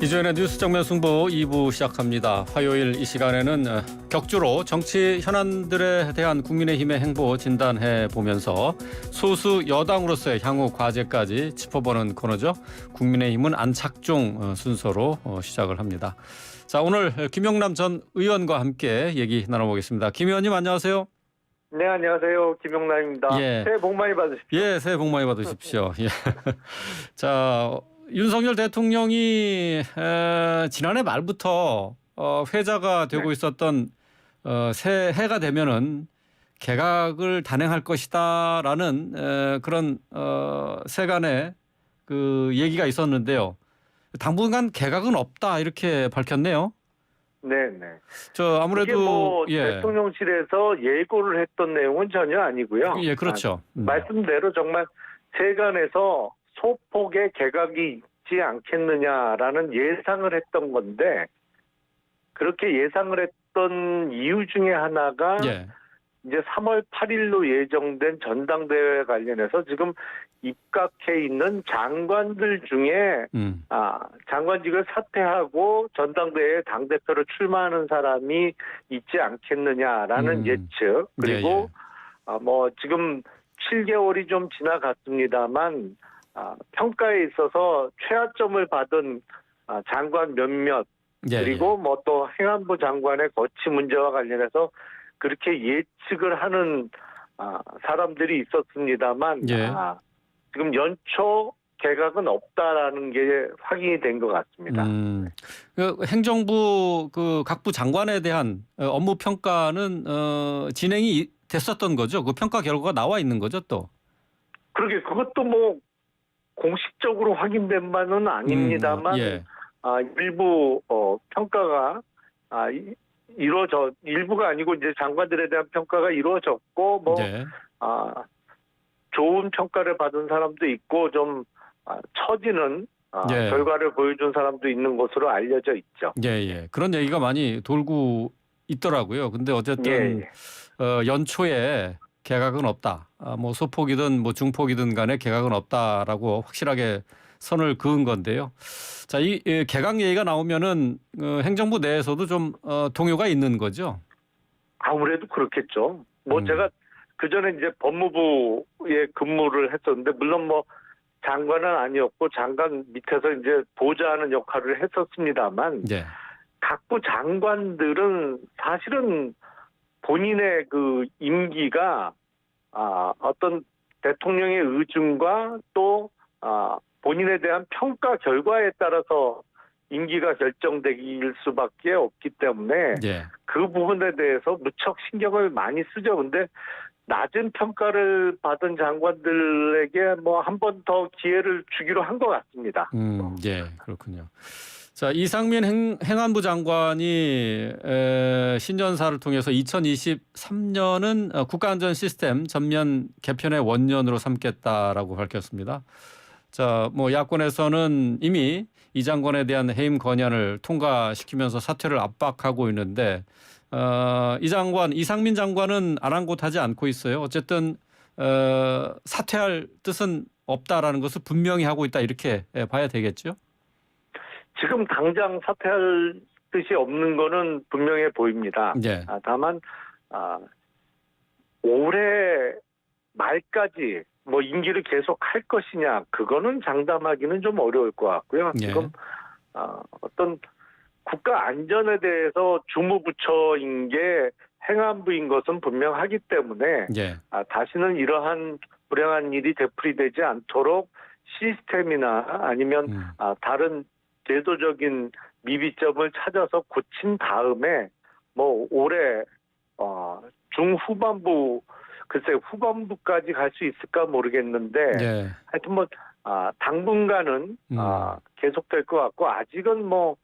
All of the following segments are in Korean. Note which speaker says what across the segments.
Speaker 1: 이주연의 뉴스 정면 승부 2부 시작합니다. 화요일 이 시간에는 격주로 정치 현안들에 대한 국민의힘의 행보 진단해 보면서 소수 여당으로서의 향후 과제까지 짚어보는 코너죠. 국민의힘은 안착종 순서로 시작을 합니다. 자, 오늘 김영남 전 의원과 함께 얘기 나눠보겠습니다. 김 의원님 안녕하세요.
Speaker 2: 네, 안녕하세요. 김용남입니다.
Speaker 1: 예.
Speaker 2: 새해 복 많이 받으십시오.
Speaker 1: 예, 새해 복 많이 받으십시오. 예. 자, 윤석열 대통령이 지난해 말부터 회자가 되고 있었던 새해가 되면은 개각을 단행할 것이다라는 그런 세간의 그 얘기가 있었는데요. 당분간 개각은 없다 이렇게 밝혔네요.
Speaker 2: 네, 네.
Speaker 1: 저 아무래도
Speaker 2: 뭐
Speaker 1: 예.
Speaker 2: 대통령실에서 예고를 했던 내용은 전혀 아니고요.
Speaker 1: 예, 그렇죠.
Speaker 2: 말씀대로 정말 세간에서 소폭의 개각이 있지 않겠느냐라는 예상을 했던 건데 그렇게 예상을 했던 이유 중에 하나가
Speaker 1: 예.
Speaker 2: 이제 3월 8일로 예정된 전당대회 관련해서 지금 입각해 있는 장관들 중에 장관직을 사퇴하고 전당대회에 당대표로 출마하는 사람이 있지 않겠느냐라는 예측 그리고 뭐 지금 7개월이 좀 지나갔습니다만 평가에 있어서 최하점을 받은 장관 몇몇 그리고 뭐 또 행안부 장관의 거취 문제와 관련해서 그렇게 예측을 하는 사람들이 있었습니다만 지금 연초 개각은 없다라는 게 확인이 된 것 같습니다.
Speaker 1: 그 행정부 그 각부 장관에 대한 업무 평가는 진행이 됐었던 거죠. 그 평가 결과가 나와 있는 거죠, 또.
Speaker 2: 그러게 그것도 뭐 공식적으로 확인된 바는 아닙니다만 일부 평가가 일부가 아니고 이제 장관들에 대한 평가가 이루어졌고 뭐 좋은 평가를 받은 사람도 있고 좀 처지는 결과를 보여준 사람도 있는 것으로 알려져 있죠.
Speaker 1: 예. 그런 얘기가 많이 돌고 있더라고요. 근데 어쨌든 연초에 개각은 없다. 뭐 소폭이든 뭐 중폭이든 간에 개각은 없다라고 확실하게 선을 그은 건데요. 자, 이 개각 얘기가 나오면은 행정부 내에서도 좀 동요가 있는 거죠.
Speaker 2: 아무래도 그렇겠죠. 뭐 제가 그 전에 이제 법무부에 근무를 했었는데 물론 뭐 장관은 아니었고 장관 밑에서 이제 보좌하는 역할을 했었습니다만 각부 장관들은 사실은 본인의 그 임기가 어떤 대통령의 의중과 또 본인에 대한 평가 결과에 따라서 임기가 결정될 수밖에 없기 때문에 그 부분에 대해서 무척 신경을 많이 쓰죠. 근데 낮은 평가를 받은 장관들에게 뭐 한 번 더 기회를 주기로 한 것 같습니다.
Speaker 1: 그렇군요. 자, 이상민 행안부 장관이 신년사를 통해서 2023년은 국가안전 시스템 전면 개편의 원년으로 삼겠다라고 밝혔습니다. 자, 뭐 야권에서는 이미 이 장관에 대한 해임 건의안을 통과시키면서 사퇴를 압박하고 있는데 이 장관 이상민 장관은 아랑곳하지 않고 있어요. 어쨌든 사퇴할 뜻은 없다라는 것을 분명히 하고 있다 이렇게 봐야 되겠죠.
Speaker 2: 지금 당장 사퇴할 뜻이 없는 거는 분명해 보입니다. 다만 올해 말까지 뭐 임기를 계속 할 것이냐 그거는 장담하기는 좀 어려울 것 같고요. 지금 어떤 국가 안전에 대해서 주무부처인 게 행안부인 것은 분명하기 때문에 다시는 이러한 불행한 일이 되풀이되지 않도록 시스템이나 아니면 다른 제도적인 미비점을 찾아서 고친 다음에 뭐 올해 중후반부 글쎄 후반부까지 갈 수 있을까 모르겠는데 하여튼 뭐 당분간은 계속될 것 같고 아직은 뭐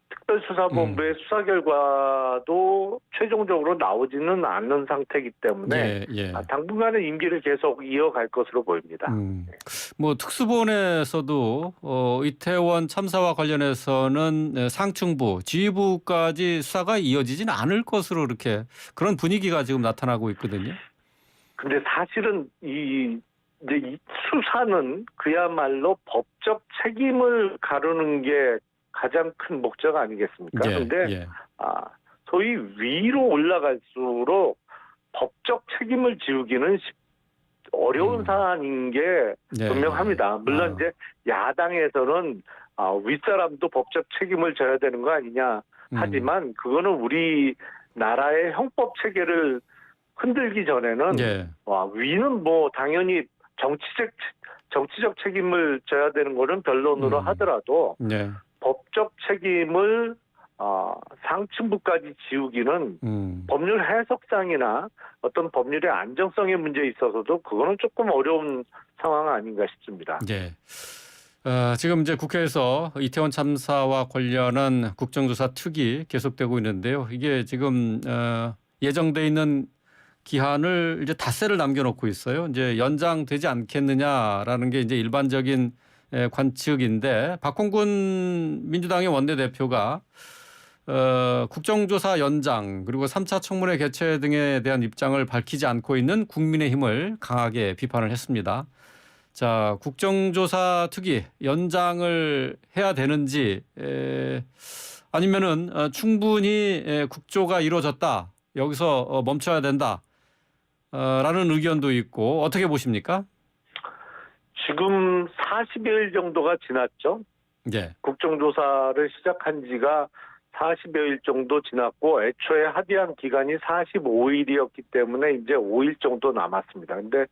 Speaker 2: 특별수사본부의 수사 결과도 최종적으로 나오지는 않는 상태이기 때문에 당분간은 임기를 계속 이어갈 것으로 보입니다.
Speaker 1: 뭐 특수본에서도 이태원 참사와 관련해서는 상층부, 지휘부까지 수사가 이어지지는 않을 것으로 이렇게 그런 분위기가 지금 나타나고 있거든요.
Speaker 2: 근데 사실은 이 이제 이 수사는 그야말로 법적 책임을 가르는 게 가장 큰 목적 아니겠습니까? 그런데
Speaker 1: 예.
Speaker 2: 소위 위로 올라갈수록 법적 책임을 지우기는 어려운 사안인 게 분명합니다. 물론 이제 야당에서는 윗사람도 법적 책임을 져야 되는 거 아니냐 하지만 그거는 우리 나라의 형법 체계를 흔들기 전에는 위는 뭐 당연히 정치적 책임을 져야 되는 거는 변론으로 하더라도 법적 책임을 상층부까지 지우기는 법률 해석상이나 어떤 법률의 안정성의 문제에 있어서도 그거는 조금 어려운 상황 아닌가 싶습니다.
Speaker 1: 네. 지금 이제 국회에서 이태원 참사와 관련한 국정조사 특위 계속되고 있는데요. 이게 지금 예정돼 있는 기한을 이제 닷새를 남겨놓고 있어요. 이제 연장되지 않겠느냐라는 게 이제 일반적인 관측인데 박홍근 민주당의 원내대표가 국정조사 연장 그리고 3차 청문회 개최 등에 대한 입장을 밝히지 않고 있는 국민의힘을 강하게 비판을 했습니다. 자, 국정조사 특위 연장을 해야 되는지 아니면은 충분히 국조가 이루어졌다. 여기서 멈춰야 된다. 라는 의견도 있고 어떻게 보십니까?
Speaker 2: 지금 40여일 정도가 지났죠.
Speaker 1: 네.
Speaker 2: 국정조사를 시작한 지가 40여일 정도 지났고 애초에 합의한 기간이 45일이었기 때문에 이제 5일 정도 남았습니다. 근데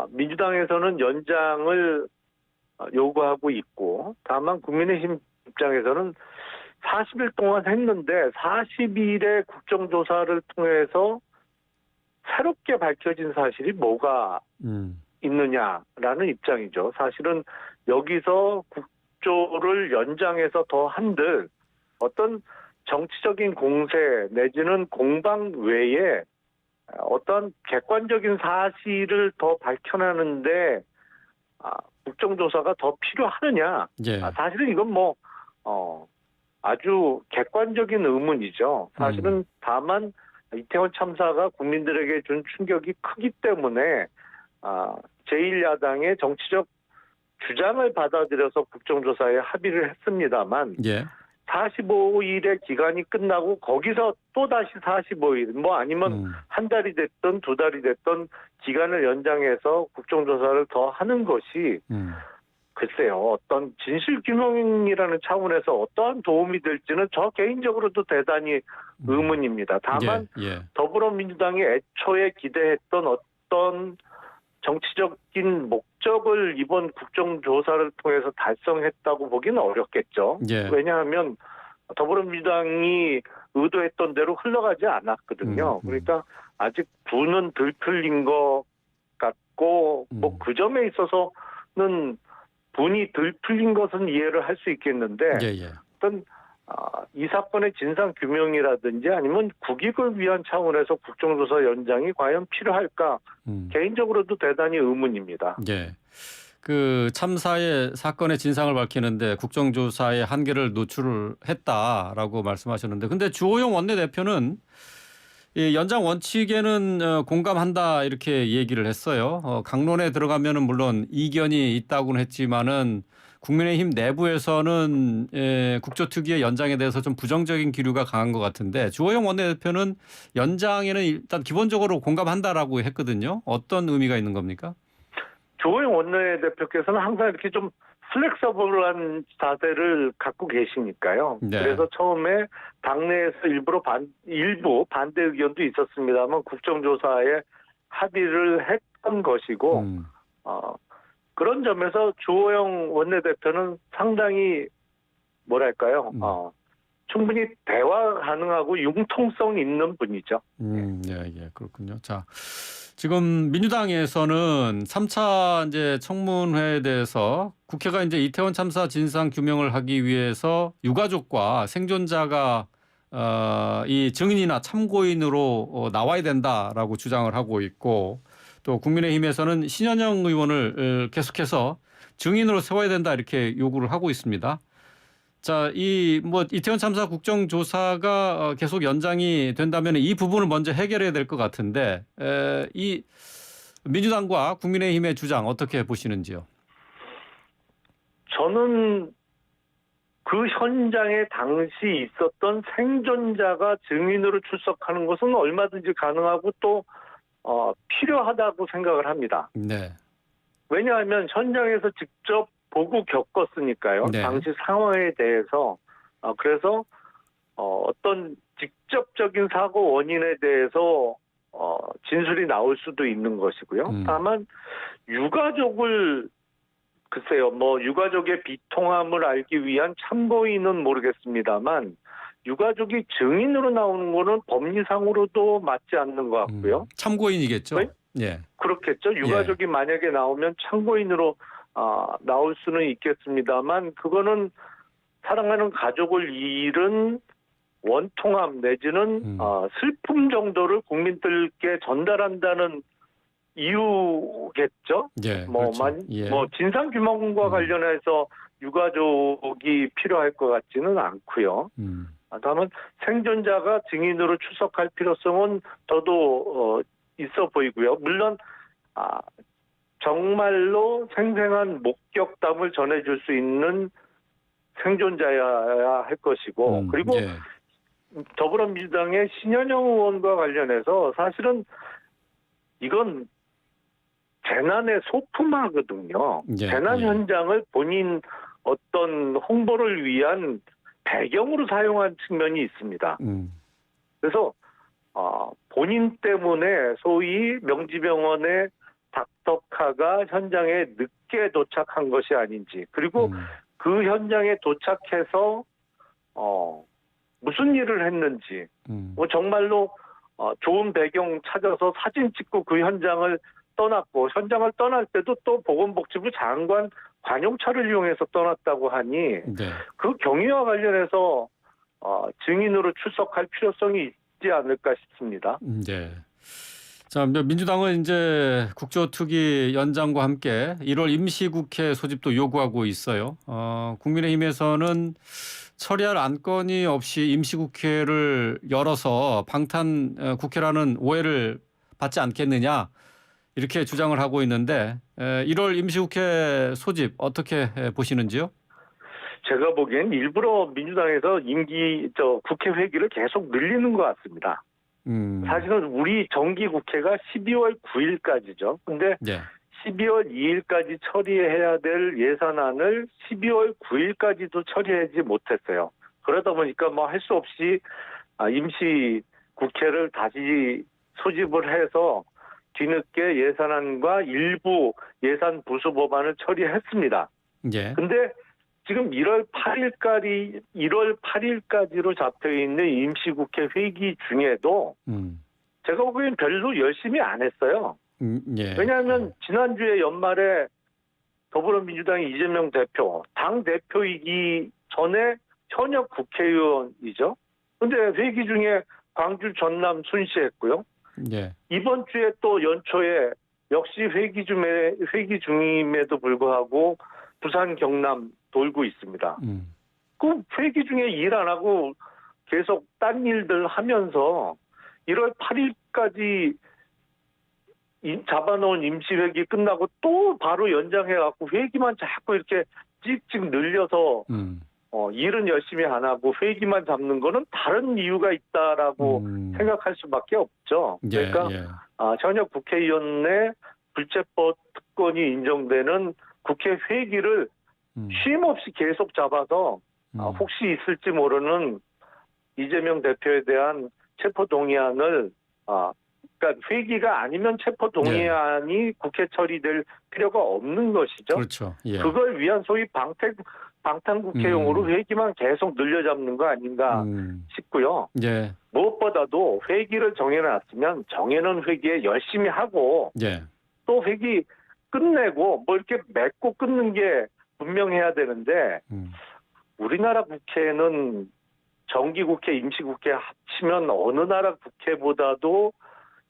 Speaker 2: 민주당에서는 연장을 요구하고 있고 다만 국민의힘 입장에서는 40일 동안 했는데 40일의 국정조사를 통해서 새롭게 밝혀진 사실이 뭐가 있느냐라는 입장이죠. 사실은 여기서 국조를 연장해서 더 한들 어떤 정치적인 공세 내지는 공방 외에 어떤 객관적인 사실을 더 밝혀내는데 국정조사가 더 필요하느냐. 사실은 이건 뭐 아주 객관적인 의문이죠. 사실은 다만 이태원 참사가 국민들에게 준 충격이 크기 때문에 제1야당의 정치적 주장을 받아들여서 국정조사에 합의를 했습니다만 45일의 기간이 끝나고 거기서 또다시 45일 뭐 아니면 한 달이 됐든 두 달이 됐든 기간을 연장해서 국정조사를 더 하는 것이 글쎄요 어떤 진실규명이라는 차원에서 어떠한 도움이 될지는 저 개인적으로도 대단히 의문입니다. 다만 더불어민주당이 애초에 기대했던 어떤 정치적인 목적을 이번 국정조사를 통해서 달성했다고 보기는 어렵겠죠. 왜냐하면 더불어민주당이 의도했던 대로 흘러가지 않았거든요. 그러니까 아직 분은 덜 풀린 것 같고 뭐 그 점에 있어서는 분이 덜 풀린 것은 이해를 할 수 있겠는데 어떤 이 사건의 진상 규명이라든지 아니면 국익을 위한 차원에서 국정조사 연장이 과연 필요할까 개인적으로도 대단히 의문입니다.
Speaker 1: 그 참사의 사건의 진상을 밝히는데 국정조사의 한계를 노출을 했다라고 말씀하셨는데 근데 주호영 원내대표는 이 연장 원칙에는 공감한다 이렇게 얘기를 했어요. 강론에 들어가면은 물론 이견이 있다고는 했지만은 국민의힘 내부에서는 국조특위의 연장에 대해서 좀 부정적인 기류가 강한 것 같은데 주호영 원내대표는 연장에는 일단 기본적으로 공감한다라고 했거든요. 어떤 의미가 있는 겁니까?
Speaker 2: 주호영 원내대표께서는 항상 이렇게 좀 플렉서블한 자세를 갖고 계시니까요. 그래서 처음에 당내에서 일부 반대 의견도 있었습니다만 국정조사에 합의를 했던 것이고 그런 점에서 주호영 원내대표는 상당히 뭐랄까요? 충분히 대화 가능하고 융통성 있는 분이죠.
Speaker 1: 그렇군요. 자, 지금 민주당에서는 3차 이제 청문회에 대해서 국회가 이제 이태원 참사 진상 규명을 하기 위해서 유가족과 생존자가 이 증인이나 참고인으로 나와야 된다라고 주장을 하고 있고 또 국민의힘에서는 신현영 의원을 계속해서 증인으로 세워야 된다 이렇게 요구를 하고 있습니다. 자, 이 뭐 이태원 참사 국정조사가 계속 연장이 된다면 이 부분을 먼저 해결해야 될 것 같은데 이 민주당과 국민의힘의 주장 어떻게 보시는지요?
Speaker 2: 저는 그 현장에 당시 있었던 생존자가 증인으로 출석하는 것은 얼마든지 가능하고 또 필요하다고 생각을 합니다.
Speaker 1: 네.
Speaker 2: 왜냐하면 현장에서 직접 보고 겪었으니까요.
Speaker 1: 네.
Speaker 2: 당시 상황에 대해서. 그래서 어떤 직접적인 사고 원인에 대해서 진술이 나올 수도 있는 것이고요. 다만 글쎄요, 유가족의 비통함을 알기 위한 참고인은 모르겠습니다만, 유가족이 증인으로 나오는 거는 법리상으로도 맞지 않는 것 같고요.
Speaker 1: 참고인이겠죠?
Speaker 2: 네?
Speaker 1: 예.
Speaker 2: 그렇겠죠. 유가족이 만약에 나오면 참고인으로 나올 수는 있겠습니다만, 그거는 사랑하는 가족을 잃은 원통함 내지는 슬픔 정도를 국민들께 전달한다는 이유겠죠.
Speaker 1: 예. 그렇죠. 예.
Speaker 2: 진상 규명과 관련해서 유가족이 필요할 것 같지는 않고요. 다만 생존자가 증인으로 출석할 필요성은 저도 있어 보이고요. 물론 정말로 생생한 목격담을 전해줄 수 있는 생존자여야 할 것이고, 그리고
Speaker 1: 예.
Speaker 2: 더불어민주당의 신현영 의원과 관련해서 사실은 이건 재난의 소품하거든요.
Speaker 1: 예.
Speaker 2: 재난 현장을 본인 어떤 홍보를 위한 배경으로 사용한 측면이 있습니다. 그래서 본인 때문에 소위 명지병원의 닥터카가 현장에 늦게 도착한 것이 아닌지, 그리고 그 현장에 도착해서 무슨 일을 했는지, 정말로 좋은 배경 찾아서 사진 찍고 그 현장을 떠났고, 현장을 떠날 때도 또 보건복지부 장관 관용차를 이용해서 떠났다고 하니,
Speaker 1: 네.
Speaker 2: 그 경위와 관련해서 증인으로 출석할 필요성이 있지 않을까 싶습니다.
Speaker 1: 네. 자, 민주당은 이제 국조특위 연장과 함께 1월 임시국회 소집도 요구하고 있어요. 국민의힘에서는 처리할 안건이 없이 임시국회를 열어서 방탄 국회라는 오해를 받지 않겠느냐, 이렇게 주장을 하고 있는데 1월 임시국회 소집 어떻게 보시는지요?
Speaker 2: 제가 보기엔 일부러 민주당에서 국회 회기를 계속 늘리는 것 같습니다. 사실은 우리 정기국회가 12월 9일까지죠. 근데
Speaker 1: 네. 12월
Speaker 2: 2일까지 처리해야 될 예산안을 12월 9일까지도 처리하지 못했어요. 그러다 보니까 할 수 없이 임시국회를 다시 소집을 해서 뒤늦게 예산안과 일부 예산 부수 법안을 처리했습니다.
Speaker 1: 예.
Speaker 2: 근데 지금 1월 8일까지로 잡혀 있는 임시국회 회기 중에도 제가 보기엔 별로 열심히 안 했어요.
Speaker 1: 예.
Speaker 2: 왜냐하면 지난주에 연말에 더불어민주당의 이재명 대표, 당 대표이기 전에 현역 국회의원이죠. 근데 회기 중에 광주, 전남 순시했고요.
Speaker 1: 예.
Speaker 2: 이번 주에 또 연초에 역시 회기 중임에도 불구하고 부산, 경남 돌고 있습니다. 그 회기 중에 일 안 하고 계속 딴 일들 하면서 1월 8일까지 잡아놓은 임시회기 끝나고 또 바로 연장해갖고 회기만 자꾸 이렇게 찍찍 늘려서 일은 열심히 안 하고 회기만 잡는 거는 다른 이유가 있다라고 생각할 수밖에 없죠. 그러니까 현역 국회의원의 불체포 특권이 인정되는 국회 회기를 쉼 없이 계속 잡아서 혹시 있을지 모르는 이재명 대표에 대한 체포동의안을 그러니까 회기가 아니면 체포동의안이 국회 처리될 필요가 없는 것이죠.
Speaker 1: 그렇죠. 예.
Speaker 2: 그걸 위한 소위 방탄국회용으로 회기만 계속 늘려잡는 거 아닌가 싶고요.
Speaker 1: 예.
Speaker 2: 무엇보다도 회기를 정해놨으면 정해놓은 회기에 열심히 하고
Speaker 1: 예.
Speaker 2: 또 회기 끝내고 이렇게 맺고 끊는 게 분명해야 되는데 우리나라 국회는 정기국회, 임시국회 합치면 어느 나라 국회보다도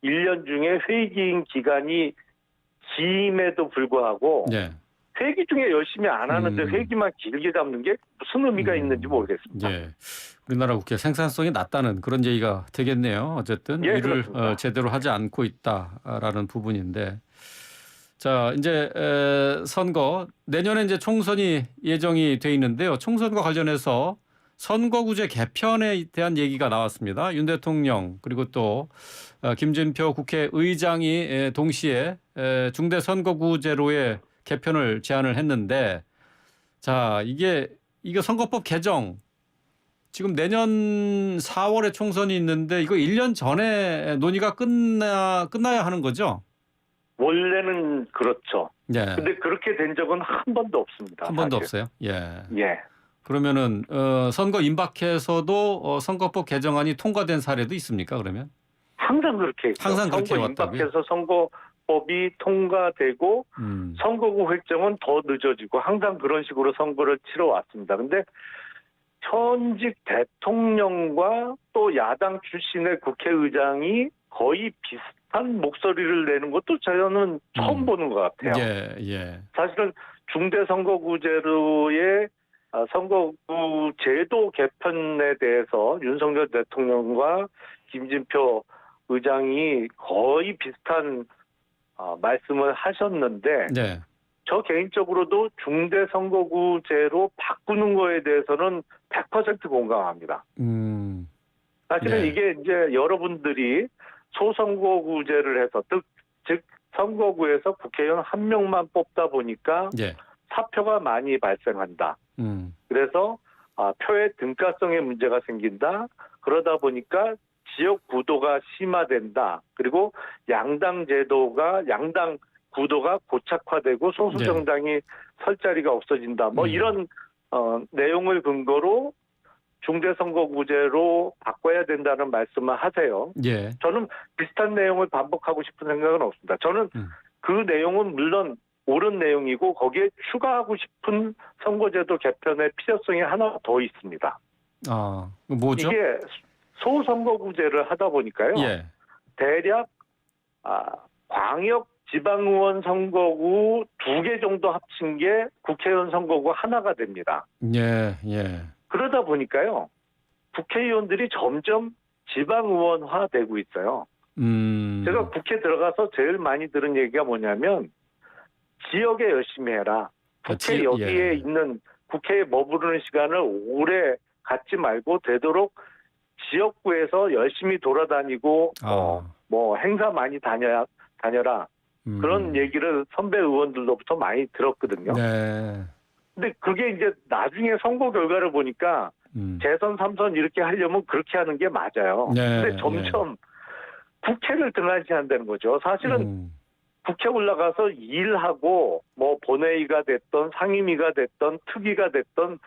Speaker 2: 1년 중에 회기인 기간이 긴임에도 불구하고
Speaker 1: 예.
Speaker 2: 회기 중에 열심히 안 하는데 회기만 길게 잡는 게 무슨 의미가 있는지 모르겠습니다.
Speaker 1: 예. 우리나라 국회 생산성이 낮다는 그런 얘기가 되겠네요. 어쨌든
Speaker 2: 예,
Speaker 1: 일을
Speaker 2: 그렇습니다.
Speaker 1: 제대로 하지 않고 있다라는 부분인데. 자, 이제 선거 내년에 이제 총선이 예정이 돼 있는데요. 총선과 관련해서 선거구제 개편에 대한 얘기가 나왔습니다. 윤 대통령 그리고 또 김진표 국회의장이 동시에 중대선거구제로의 개편을 제안을 했는데, 자, 이게 선거법 개정 지금 내년 4월에 총선이 있는데 이거 1년 전에 논의가 끝나야 하는 거죠?
Speaker 2: 원래는 그렇죠.
Speaker 1: 예.
Speaker 2: 근데 그렇게 된 적은 한 번도 없습니다.
Speaker 1: 한 번도
Speaker 2: 사실.
Speaker 1: 없어요. 예.
Speaker 2: 예.
Speaker 1: 그러면은 선거 임박해서도 선거법 개정안이 통과된 사례도 있습니까? 그러면
Speaker 2: 항상 그렇게 했죠.
Speaker 1: 항상 그렇게
Speaker 2: 선거
Speaker 1: 해왔다고요?
Speaker 2: 임박해서 선거법이 통과되고 선거구 획정은 더 늦어지고 항상 그런 식으로 선거를 치러 왔습니다. 근데 현직 대통령과 또 야당 출신의 국회의장이 거의 비슷한 목소리를 내는 것도 저는 처음 보는 것 같아요.
Speaker 1: 예, 예.
Speaker 2: 사실은 중대선거구제로의 선거구 제도 개편에 대해서 윤석열 대통령과 김진표 의장이 거의 비슷한 말씀을 하셨는데
Speaker 1: 네.
Speaker 2: 저 개인적으로도 중대선거구제로 바꾸는 거에 대해서는 100% 공감합니다. 사실은
Speaker 1: 네.
Speaker 2: 이게 이제 여러분들이 소선거구제를 해서 즉 선거구에서 국회의원 한 명만 뽑다 보니까
Speaker 1: 예.
Speaker 2: 사표가 많이 발생한다. 그래서 표의 등가성에 문제가 생긴다. 그러다 보니까 지역 구도가 심화된다. 그리고 양당 구도가 고착화되고 소수 정당이 설 자리가 없어진다. 뭐 이런 내용을 근거로 중대선거구제로 바꿔야 된다는 말씀을 하세요.
Speaker 1: 예.
Speaker 2: 저는 비슷한 내용을 반복하고 싶은 생각은 없습니다. 저는 그 내용은 물론 옳은 내용이고 거기에 추가하고 싶은 선거제도 개편의 필요성이 하나 더 있습니다.
Speaker 1: 뭐죠?
Speaker 2: 이게 소선거구제를 하다 보니까요.
Speaker 1: 예.
Speaker 2: 대략 광역 지방의원 선거구 2개 정도 합친 게 국회의원 선거구 하나가 됩니다.
Speaker 1: 예, 예.
Speaker 2: 그러다 보니까요. 국회의원들이 점점 지방의원화 되고 있어요. 제가 국회 들어가서 제일 많이 들은 얘기가 뭐냐면 지역에 열심히 해라. 국회 여기에 있는 국회에 머무르는 시간을 오래 갖지 말고 되도록 지역구에서 열심히 돌아다니고 뭐 행사 많이 다녀라. 그런 얘기를 선배 의원들로부터 많이 들었거든요.
Speaker 1: 네.
Speaker 2: 근데 그게 이제 나중에 선거 결과를 보니까 재선 3선 이렇게 하려면 그렇게 하는 게 맞아요.
Speaker 1: 네,
Speaker 2: 근데 점점 국회를 등한시한다는 거죠. 사실은 국회 올라가서 일하고 뭐 본회의가 됐던 상임위가 됐던 특위가 됐던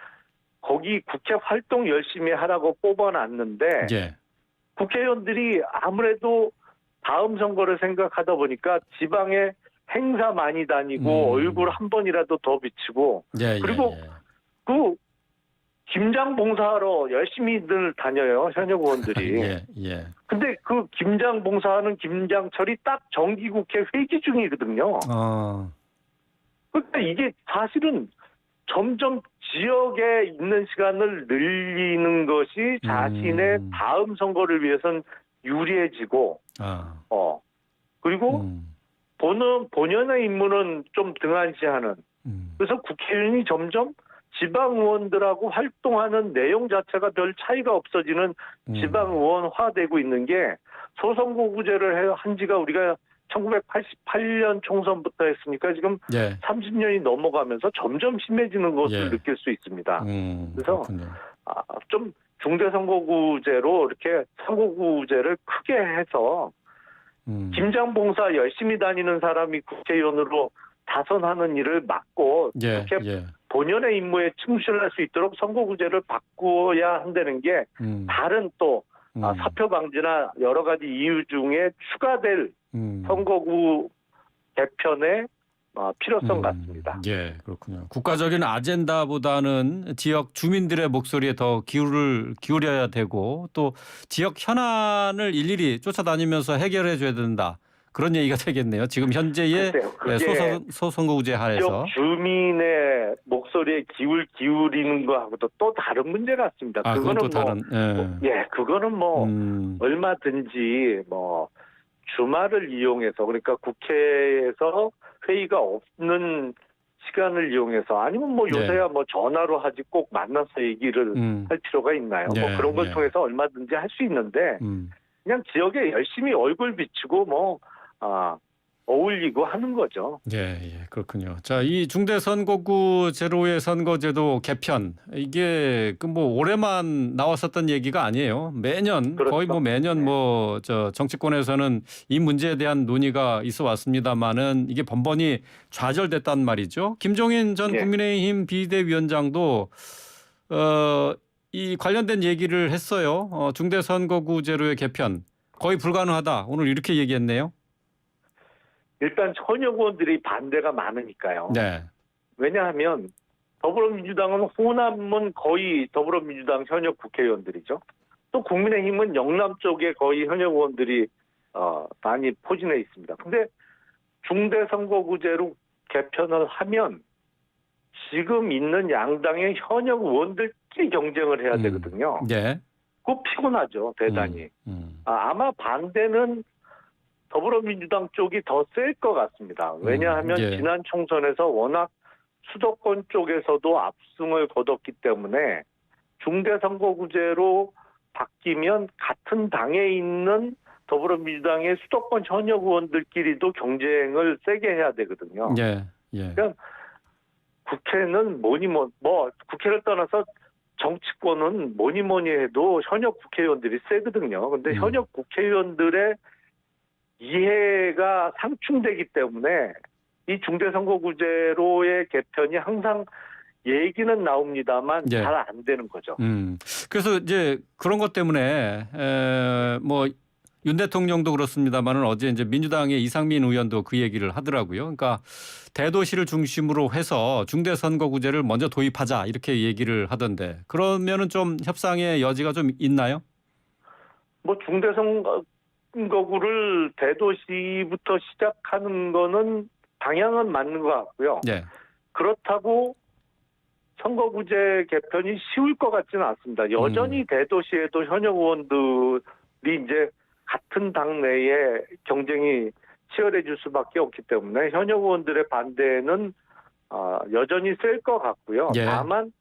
Speaker 2: 거기 국회 활동 열심히 하라고 뽑아놨는데
Speaker 1: 예.
Speaker 2: 국회의원들이 아무래도 다음 선거를 생각하다 보니까 지방에 행사 많이 다니고 얼굴 한 번이라도 더 비치고 그리고 그 김장 봉사하러 열심히들 다녀요. 현역 의원들이.
Speaker 1: 예.
Speaker 2: 근데 그 김장 봉사하는 김장철이 딱 정기국회 회기 중이거든요. 그러니까 이게 사실은 점점 지역에 있는 시간을 늘리는 것이 자신의 다음 선거를 위해선 유리해지고 그리고 본연의 임무는 좀 등한시하는. 그래서 국회의원이 점점 지방의원들하고 활동하는 내용 자체가 별 차이가 없어지는 지방의원화되고 있는 게 소선거구제를 한 지가 우리가 1988년 총선부터 했으니까 지금 30년이 넘어가면서 점점 심해지는 것을 느낄 수 있습니다. 그래서 좀 중대선거구제로 이렇게 선거구제를 크게 해서 김장봉사 열심히 다니는 사람이 국회의원으로 다선하는 일을 막고 이렇게 본연의 임무에 충실할 수 있도록 선거구제를 바꾸어야 한다는 게 다른 또 사표 방지나 여러 가지 이유 중에 추가될 선거구 개편의 필요성 같습니다.
Speaker 1: 예, 그렇군요. 국가적인 아젠다보다는 지역 주민들의 목소리에 더 기울여야 되고 또 지역 현안을 일일이 쫓아다니면서 해결해 줘야 된다. 그런 얘기가 되겠네요. 지금 현재의
Speaker 2: 글쎄요, 그게
Speaker 1: 소선거구제 하에서.
Speaker 2: 지역 주민의 목소리에 기울이는 거하고도 또 다른 문제 같습니다.
Speaker 1: 아, 그건 또 다른.
Speaker 2: 그거는 얼마든지 주말을 이용해서, 그러니까 국회에서 회의가 없는 시간을 이용해서, 아니면 요새야 전화로 하지 꼭 만나서 얘기를 할 필요가 있나요? 그런 걸 통해서 얼마든지 할 수 있는데 그냥 지역에 열심히 얼굴 비치고 어울리고 하는 거죠.
Speaker 1: 예, 그렇군요. 자, 이 중대선거구제로의 선거제도 개편, 이게 올해만 나왔었던 얘기가 아니에요. 매년,
Speaker 2: 그렇죠.
Speaker 1: 거의 매년 정치권에서는 이 문제에 대한 논의가 있어 왔습니다만은 이게 번번이 좌절됐단 말이죠. 김종인 전 국민의힘 비대위원장도 이 관련된 얘기를 했어요. 중대선거구제로의 개편 거의 불가능하다. 오늘 이렇게 얘기했네요.
Speaker 2: 일단 현역 의원들이 반대가 많으니까요.
Speaker 1: 네.
Speaker 2: 왜냐하면 더불어민주당은 호남은 거의 더불어민주당 현역 국회의원들이죠. 또 국민의힘은 영남 쪽에 거의 현역 의원들이 많이 포진해 있습니다. 근데 중대선거구제로 개편을 하면 지금 있는 양당의 현역 의원들끼리 경쟁을 해야 되거든요.
Speaker 1: 네.
Speaker 2: 그거 피곤하죠, 대단히. 아마 반대는 더불어민주당 쪽이 더 셀 것 같습니다. 왜냐하면 지난 총선에서 워낙 수도권 쪽에서도 압승을 거뒀기 때문에 중대선거구제로 바뀌면 같은 당에 있는 더불어민주당의 수도권 현역 의원들끼리도 경쟁을 세게 해야 되거든요. 그러니까 국회는 국회를 떠나서 정치권은 뭐니 해도 현역 국회의원들이 세거든요. 근데 현역 국회의원들의 이해가 상충되기 때문에 이 중대선거구제로의 개편이 항상 얘기는 나옵니다만 잘 안 되는 거죠.
Speaker 1: 그래서 이제 그런 것 때문에 윤 대통령도 그렇습니다만은 어제 이제 민주당의 이상민 의원도 그 얘기를 하더라고요. 그러니까 대도시를 중심으로 해서 중대선거구제를 먼저 도입하자 이렇게 얘기를 하던데 그러면은 좀 협상의 여지가 좀 있나요?
Speaker 2: 중대선거구를 대도시부터 시작하는 거는 방향은 맞는 것 같고요. 그렇다고 선거구제 개편이 쉬울 것 같지는 않습니다. 여전히 대도시에도 현역 의원들이 이제 같은 당 내에 경쟁이 치열해질 수밖에 없기 때문에 현역 의원들의 반대는 여전히 셀 것 같고요. 다만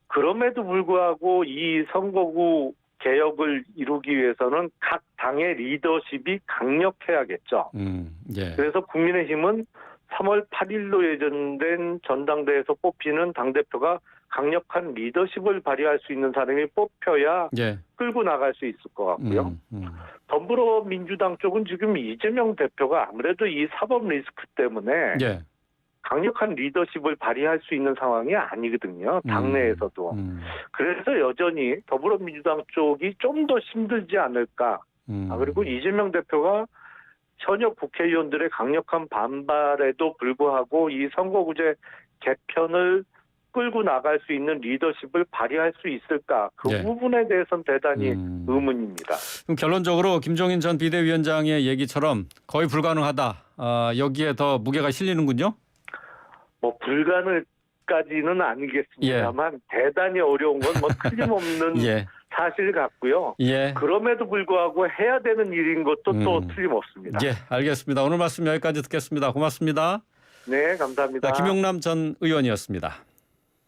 Speaker 2: 그럼에도 불구하고 이 선거구 개혁을 이루기 위해서는 각 당의 리더십이 강력해야겠죠. 그래서 국민의힘은 3월 8일로 예정된 전당대회에서 뽑히는 당대표가 강력한 리더십을 발휘할 수 있는 사람이 뽑혀야 끌고 나갈 수 있을 것 같고요. 더불어민주당 쪽은 지금 이재명 대표가 아무래도 이 사법 리스크 때문에 강력한 리더십을 발휘할 수 있는 상황이 아니거든요. 당내에서도. 그래서 여전히 더불어민주당 쪽이 좀 더 힘들지 않을까. 그리고 이재명 대표가 현역 국회의원들의 강력한 반발에도 불구하고 이 선거구제 개편을 끌고 나갈 수 있는 리더십을 발휘할 수 있을까? 그 부분에 대해서는 대단히 의문입니다.
Speaker 1: 그럼 결론적으로 김종인 전 비대위원장의 얘기처럼 거의 불가능하다. 여기에 더 무게가 실리는군요.
Speaker 2: 불가능까지는 아니겠습니다만 대단히 어려운 건 틀림없는 사실 같고요. 그럼에도 불구하고 해야 되는 일인 것도 또 틀림없습니다.
Speaker 1: 알겠습니다. 오늘 말씀 여기까지 듣겠습니다. 고맙습니다.
Speaker 2: 네, 감사합니다.
Speaker 1: 김용남 전 의원이었습니다.